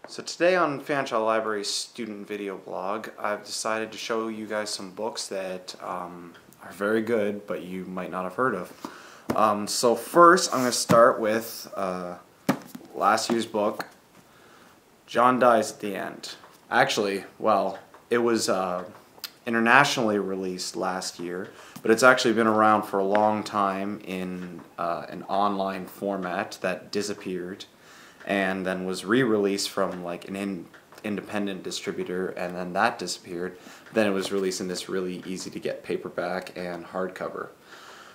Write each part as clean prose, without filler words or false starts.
So today on Fanshawe Library's student video blog, I've decided to show you guys some books that are very good, but you might not have heard of. So first, I'm going to start with last year's book, John Dies at the End. Actually, well, it was internationally released last year, but it's actually been around for a long time in an online format that disappeared and then was re-released from like an independent distributor, and then that disappeared. Then it was released in this really easy to get paperback and hardcover.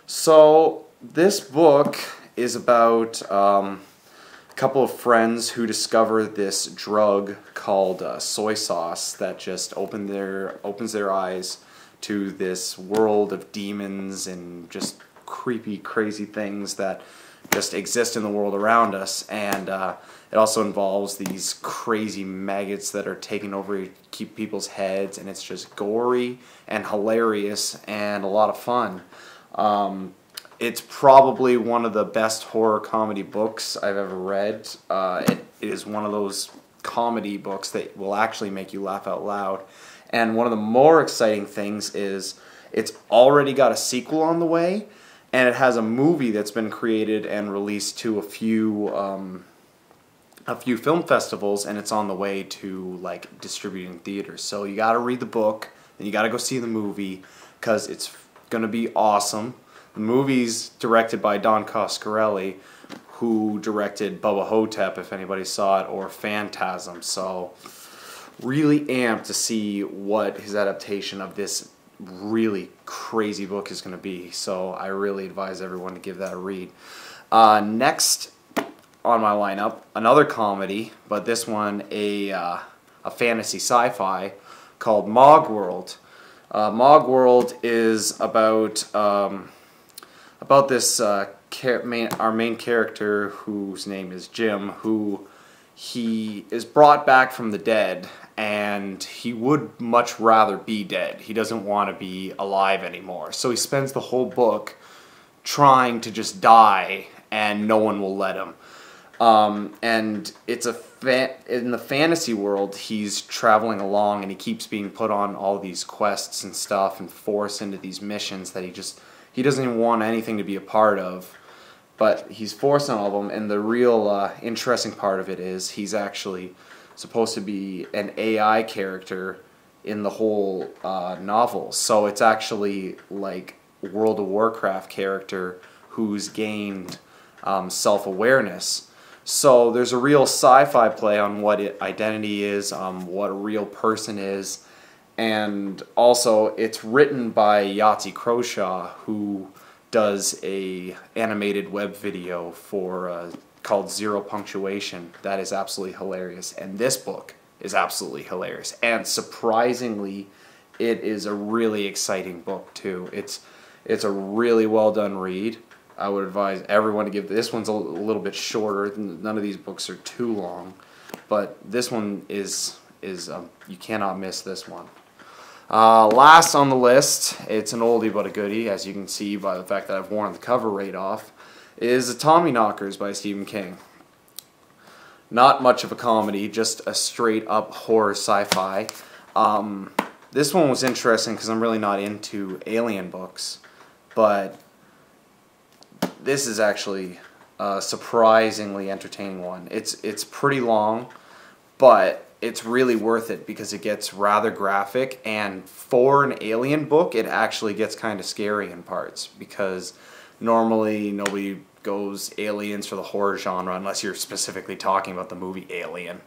So this book is about a couple of friends who discover this drug called soy sauce that just opens their eyes to this world of demons and just creepy, crazy things that just exist in the world around us. And it also involves these crazy maggots that are taking over, keep people's heads, and it's just gory and hilarious and a lot of fun. It's probably one of the best horror comedy books I've ever read. It is one of those comedy books that will actually make you laugh out loud. And one of the more exciting things is it's already got a sequel on the way, and it has a movie that's been created and released to a few film festivals, and it's on the way to like distributing theaters. So you got to read the book and you got to go see the movie because it's going to be awesome. The movie's directed by Don Coscarelli, who directed Bubba Hotep, if anybody saw it, or Phantasm. So really amped to see what his adaptation of this really crazy book is going to be. So I really advise everyone to give that a read. Next on my lineup, another comedy, but this one a fantasy sci-fi called Mogworld. Mogworld is about this our main character, whose name is Jim, who he is brought back from the dead, and he would much rather be dead. He doesn't want to be alive anymore. So he spends the whole book trying to just die, and no one will let him. And it's in the fantasy world, he's traveling along, and he keeps being put on all these quests and stuff and forced into these missions that he doesn't even want anything to be a part of. But he's forced on all of them, and the real interesting part of it is he's actually supposed to be an AI character in the whole novel. So it's actually like World of Warcraft character who's gained self-awareness. So there's a real sci-fi play on what identity is, what a real person is, and also it's written by Yahtzee Crowshaw, who does a animated web video for called Zero Punctuation that is absolutely hilarious, and this book is absolutely hilarious, and surprisingly it is a really exciting book too. It's a really well done read. I would advise everyone to give this one's a little bit shorter. None of these books are too long, but this one is you cannot miss this one. Last on the list, it's an oldie but a goodie, as you can see by the fact that I've worn the cover right off, is Tommyknockers by Stephen King. Not much of a comedy, just a straight up horror sci-fi. This one was interesting because I'm really not into alien books, but this is actually a surprisingly entertaining one. It's pretty long, but it's really worth it because it gets rather graphic, and for an alien book it actually gets kind of scary in parts, because normally nobody goes aliens for the horror genre unless you're specifically talking about the movie Alien.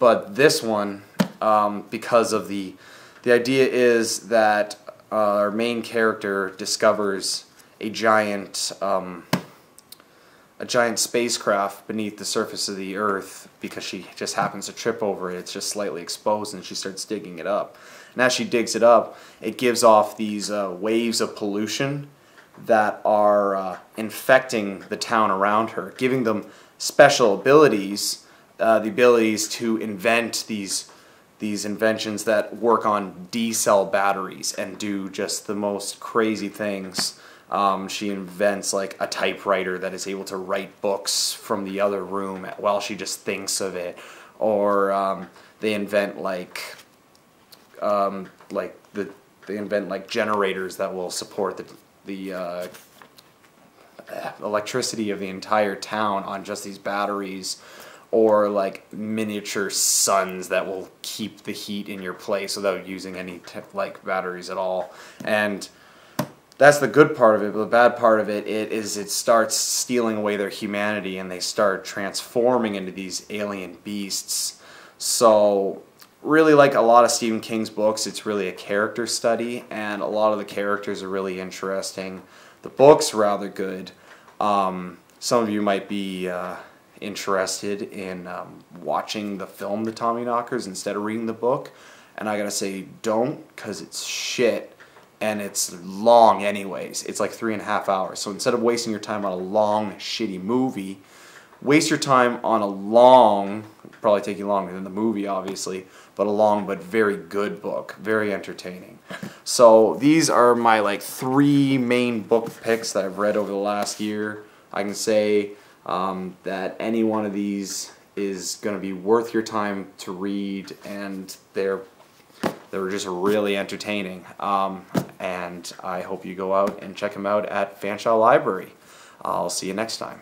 But this one, because of the idea is that our main character discovers a giant spacecraft beneath the surface of the Earth because she just happens to trip over it. It's just slightly exposed, and she starts digging it up. And as she digs it up, it gives off these waves of pollution that are infecting the town around her, giving them special abilities, the abilities to invent these inventions that work on D-cell batteries and do just the most crazy things. She invents like a typewriter that is able to write books from the other room while she just thinks of it, or they invent like they invent like generators that will support the electricity of the entire town on just these batteries, or like miniature suns that will keep the heat in your place without using any like batteries at all. And that's the good part of it, but the bad part of it is it starts stealing away their humanity, and they start transforming into these alien beasts. So really, like a lot of Stephen King's books, it's really a character study, and a lot of the characters are really interesting. The book's rather good. Some of you might be interested in watching the film The Tommyknockers instead of reading the book, and I gotta say, don't, because it's shit, and it's long anyways. It's like 3.5 hours. So instead of wasting your time on a long, shitty movie, waste your time on a long, probably take you longer than the movie obviously, but a long but very good book, very entertaining. So these are my like 3 main book picks that I've read over the last year. I can say that any one of these is going to be worth your time to read, and they're just really entertaining. And I hope you go out and check them out at Fanshawe Library. I'll see you next time.